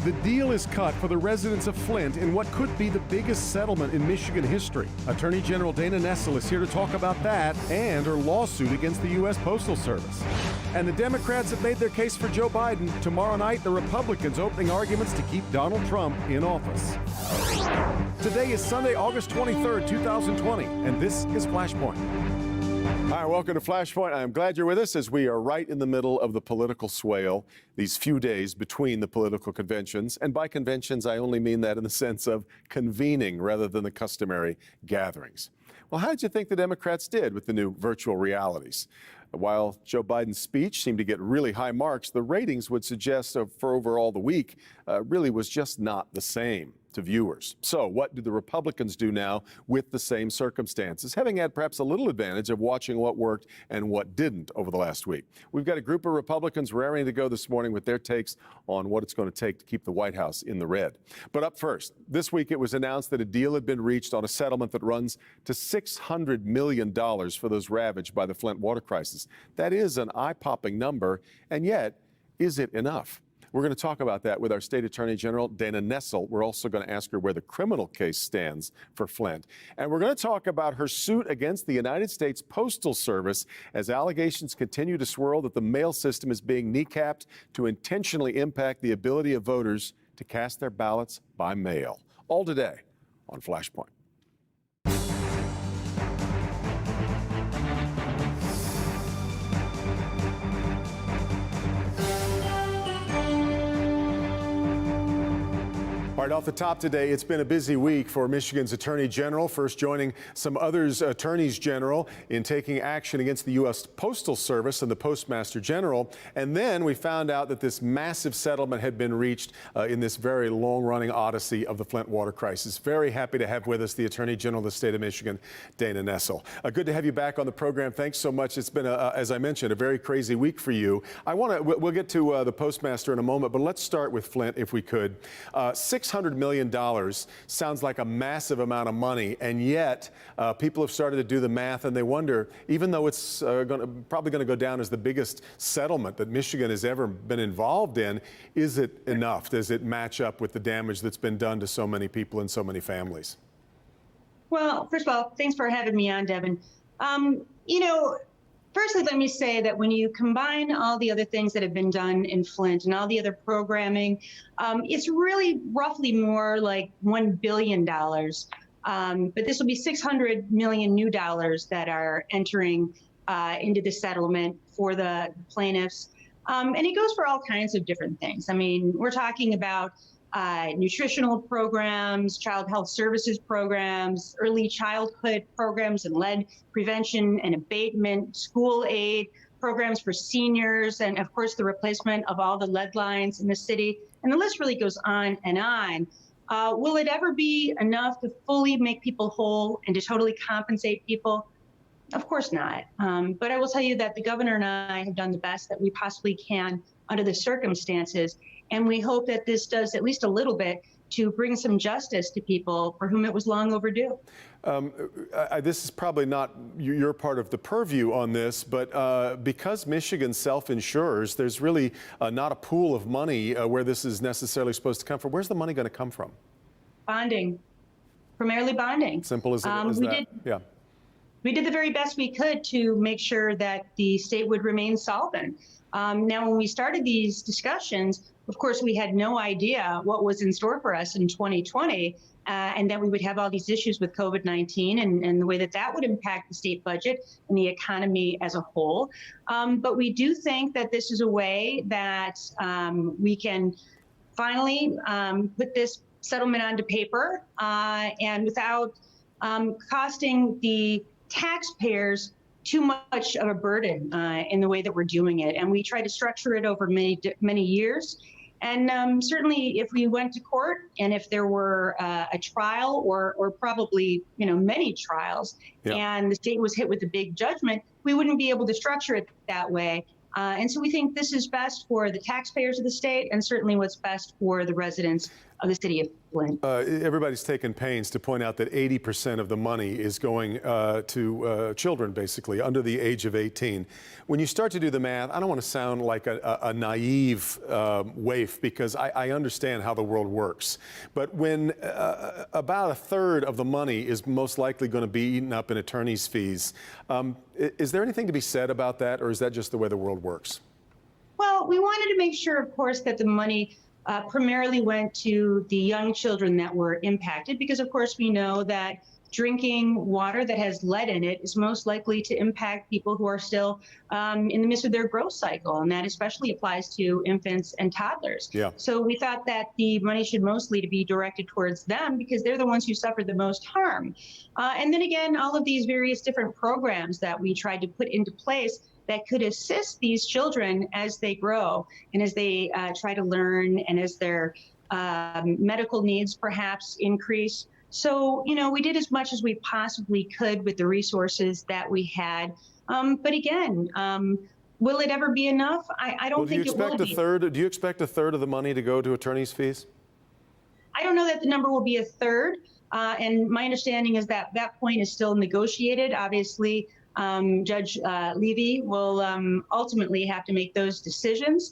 The deal is cut for the residents of Flint in what could be the biggest settlement in Michigan history. Attorney General Dana Nessel is here to talk about that and her lawsuit against the U.S. Postal Service. And the Democrats have made their case for Joe Biden. Tomorrow night, the Republicans opening arguments to keep Donald Trump in office. Today is Sunday, August 23rd, 2020, and this is Flashpoint. Hi, welcome to Flashpoint. I'm glad you're with us as we are right in the middle of the political swale, these few days between the political conventions. And by conventions, I only mean that in the sense of convening rather than the customary gatherings. Well, how did you think the Democrats did with the new virtual realities? While Joe Biden's speech seemed to get really high marks, the ratings would suggest for overall the week really was just not the same to viewers. So what do the Republicans do now with the same circumstances, having had perhaps a little advantage of watching what worked and what didn't over the last week? We've got a group of Republicans raring to go this morning with their takes on what it's going to take to keep the White House in the red. But up first, this week it was announced that a deal had been reached on a settlement that runs to $600 million for those ravaged by the Flint water crisis. That is an eye-popping number, and yet, is it enough? We're going to talk about that with our State Attorney General, Dana Nessel. We're also going to ask her where the criminal case stands for Flint. And we're going to talk about her suit against the United States Postal Service as allegations continue to swirl that the mail system is being kneecapped to intentionally impact the ability of voters to cast their ballots by mail. All today on Flashpoint. All right, off the top today, it's been a busy week for Michigan's Attorney General, first joining some others attorneys general in taking action against the U.S. Postal Service and the Postmaster General. And then we found out that this massive settlement had been reached in this very long-running odyssey of the Flint water crisis. Very happy to have with us the Attorney General of the state of Michigan, Dana Nessel. Good to have you back on the program. Thanks so much. It's been, as I mentioned, a very crazy week for you. We'll get to the Postmaster in a moment, but let's start with Flint, if we could. $600 million sounds like a massive amount of money, and yet people have started to do the math, and they wonder, even though it's probably going to go down as the biggest settlement that Michigan has ever been involved in, is it enough? Does it match up with the damage that's been done to so many people and so many families? Well, first of all, thanks for having me on, Devin. Firstly, let me say that when you combine all the other things that have been done in Flint and all the other programming, it's really roughly more like $1 billion. But this will be $600 million new dollars that are entering into the settlement for the plaintiffs. And it goes for all kinds of different things. I mean, we're talking about nutritional programs, child health services programs, early childhood programs and lead prevention and abatement, school aid programs for seniors, and of course the replacement of all the lead lines in the city. And the list really goes on and on. Will it ever be enough to fully make people whole and to totally compensate people? Of course not. But I will tell you that the governor and I have done the best that we possibly can under the circumstances. And we hope that this does at least a little bit to bring some justice to people for whom it was long overdue. This is probably not your part of the purview on this, but because Michigan self-insures, there's really not a pool of money where this is necessarily supposed to come from. Where's the money going to come from? Bonding, primarily bonding. Simple as that. Yeah. We did the very best we could to make sure that the state would remain solvent. Now, when we started these discussions, of course, we had no idea what was in store for us in 2020, and that we would have all these issues with COVID-19 and the way that that would impact the state budget and the economy as a whole. But we do think that this is a way that we can finally put this settlement onto paper and without costing the taxpayers too much of a burden in the way that we're doing it. And we try to structure it over many years. And certainly if we went to court and if there were a trial or probably, many trials, and the state was hit with a big judgment, we wouldn't be able to structure it that way. And so we think this is best for the taxpayers of the state and certainly what's best for the residents of the city of Flint. Everybody's taken pains to point out that 80% of the money is going to children, basically, under the age of 18. When you start to do the math, I don't want to sound like a naive waif, because I understand how the world works. But when about a third of the money is most likely going to be eaten up in attorney's fees, is there anything to be said about that, or is that just the way the world works? Well, we wanted to make sure, of course, that the money primarily went to the young children that were impacted, because, of course, we know that drinking water that has lead in it is most likely to impact people who are still in the midst of their growth cycle, and that especially applies to infants and toddlers. Yeah. So we thought that the money should mostly be directed towards them, because they're the ones who suffer the most harm. And then again, all of these various different programs that we tried to put into place that could assist these children as they grow and as they try to learn, and as their medical needs perhaps increase. So, you know, we did as much as we possibly could with the resources that we had. But again, will it ever be enough? I don't think it will be. Do you expect a third of the money to go to attorney's fees? I don't know that the number will be a third. And my understanding is that that point is still negotiated. Obviously, Judge Levy will ultimately have to make those decisions.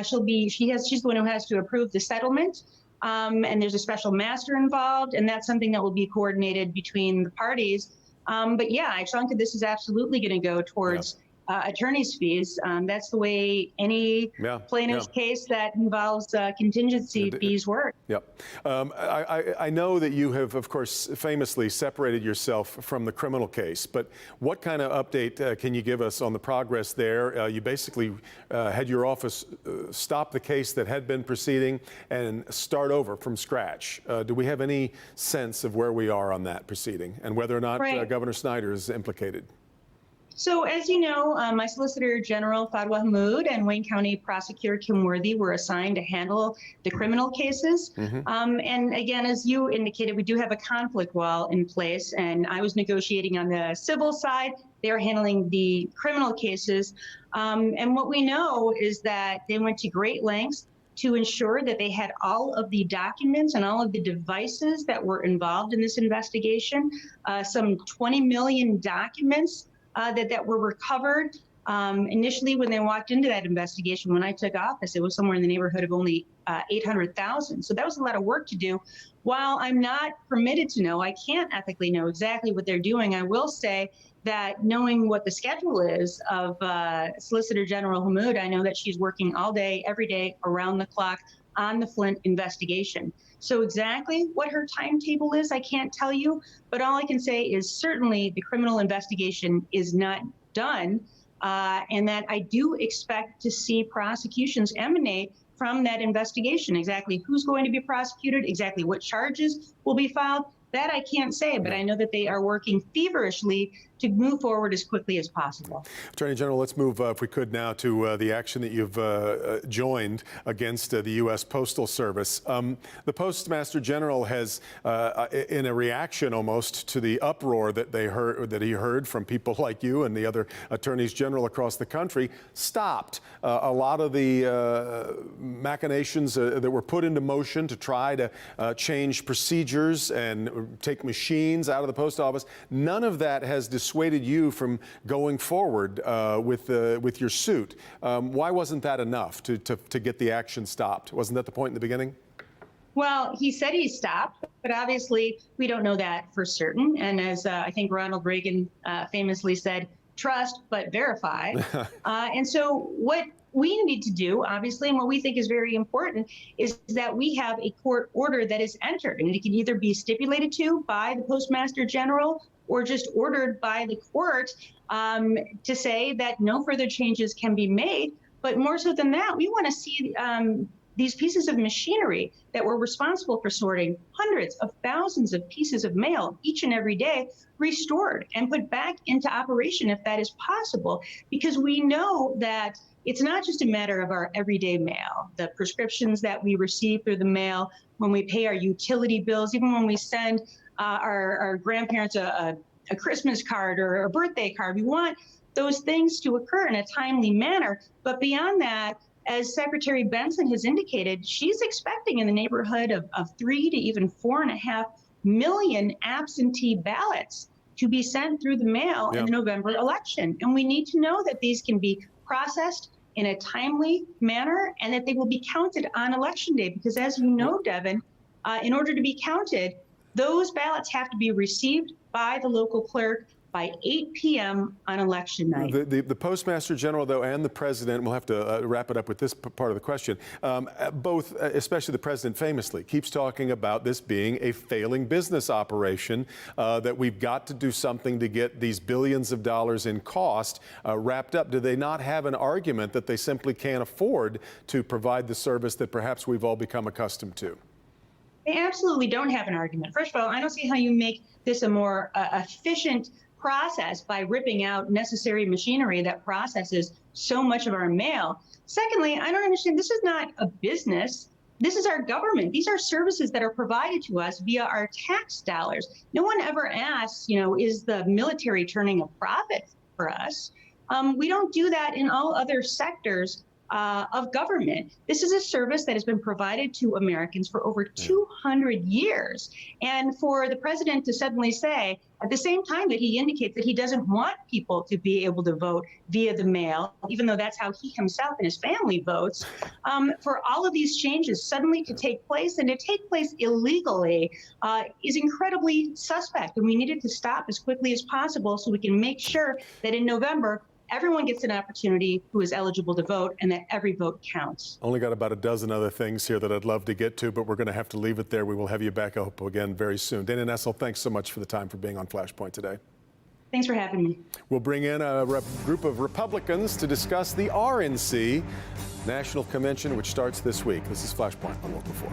She's the one who has to approve the settlement, and there's a special master involved, and that's something that will be coordinated between the parties. But yeah, a chunk of this is absolutely going to go towards attorney's fees. That's the way any plaintiff's case that involves contingency fees work. Yep. I know that you have, of course, famously separated yourself from the criminal case, but what kind of update can you give us on the progress there? You basically had your office stop the case that had been proceeding and start over from scratch. Do we have any sense of where we are on that proceeding and whether or not Governor Snyder is implicated? So, as you know, my Solicitor General, Fadwa Hammoud, and Wayne County Prosecutor Kim Worthy were assigned to handle the criminal cases. And again, as you indicated, we do have a conflict wall in place, and I was negotiating on the civil side. They are handling the criminal cases. And what we know is that they went to great lengths to ensure that they had all of the documents and all of the devices that were involved in this investigation, some 20 million documents that were recovered. Initially, when they walked into that investigation, when I took office, it was somewhere in the neighborhood of only 800,000. So that was a lot of work to do. While I'm not permitted to know, I can't ethically know exactly what they're doing, I will say that knowing what the schedule is of Solicitor General Hammoud, I know that she's working all day, every day, around the clock on the Flint investigation. So exactly what her timetable is, I can't tell you, but all I can say is certainly the criminal investigation is not done, and that I do expect to see prosecutions emanate from that investigation. Exactly who's going to be prosecuted, exactly what charges will be filed, that I can't say, but I know that they are working feverishly to move forward as quickly as possible. Attorney General, let's move, if we could, now to the action that you've joined against the U.S. Postal Service. The Postmaster General has, in a reaction almost to the uproar that he heard from people like you and the other attorneys general across the country, stopped a lot of the machinations that were put into motion to try to change procedures and take machines out of the post office. None of that has dissuaded you from going forward with your suit. Why wasn't that enough to get the action stopped? Wasn't that the point in the beginning? Well, he said he stopped, but obviously we don't know that for certain. And as I think Ronald Reagan famously said, trust but verify. And so what we need to do, obviously, and what we think is very important, is that we have a court order that is entered, and it can either be stipulated to by the Postmaster General or just ordered by the court to say that no further changes can be made. But more so than that, we want to see these pieces of machinery that were responsible for sorting hundreds of thousands of pieces of mail each and every day restored and put back into operation if that is possible, because we know that it's not just a matter of our everyday mail, the prescriptions that we receive through the mail, when we pay our utility bills, even when we send our grandparents a Christmas card or a birthday card. We want those things to occur in a timely manner. But beyond that, as Secretary Benson has indicated, she's expecting in the neighborhood of 3 to even 4.5 million absentee ballots to be sent through the mail in the November election. And we need to know that these can be processed in a timely manner and that they will be counted on election day. Because as you know, Devin, in order to be counted, those ballots have to be received by the local clerk by 8 p.m. on election night. The Postmaster General, though, and the President, we'll have to wrap it up with this part of the question, both, especially the President famously, keeps talking about this being a failing business operation, that we've got to do something to get these billions of dollars in cost wrapped up. Do they not have an argument that they simply can't afford to provide the service that perhaps we've all become accustomed to? They absolutely don't have an argument. First of all, I don't see how you make this a more efficient process by ripping out necessary machinery that processes so much of our mail. Secondly, I don't understand, this is not a business. This is our government. These are services that are provided to us via our tax dollars. No one ever asks, is the military turning a profit for us? We don't do that in all other sectors of government. This is a service that has been provided to Americans for over 200 years. And for the president to suddenly say, at the same time that he indicates that he doesn't want people to be able to vote via the mail, even though that's how he himself and his family votes, for all of these changes suddenly to take place and to take place illegally is incredibly suspect. And we need it to stop as quickly as possible so we can make sure that in November, everyone gets an opportunity who is eligible to vote and that every vote counts. Only got about a dozen other things here that I'd love to get to, but we're going to have to leave it there. We will have you back up again very soon. Dana Nessel, thanks so much for the time for being on Flashpoint today. Thanks for having me. We'll bring in a group of Republicans to discuss the RNC National Convention, which starts this week. This is Flashpoint on Local 4.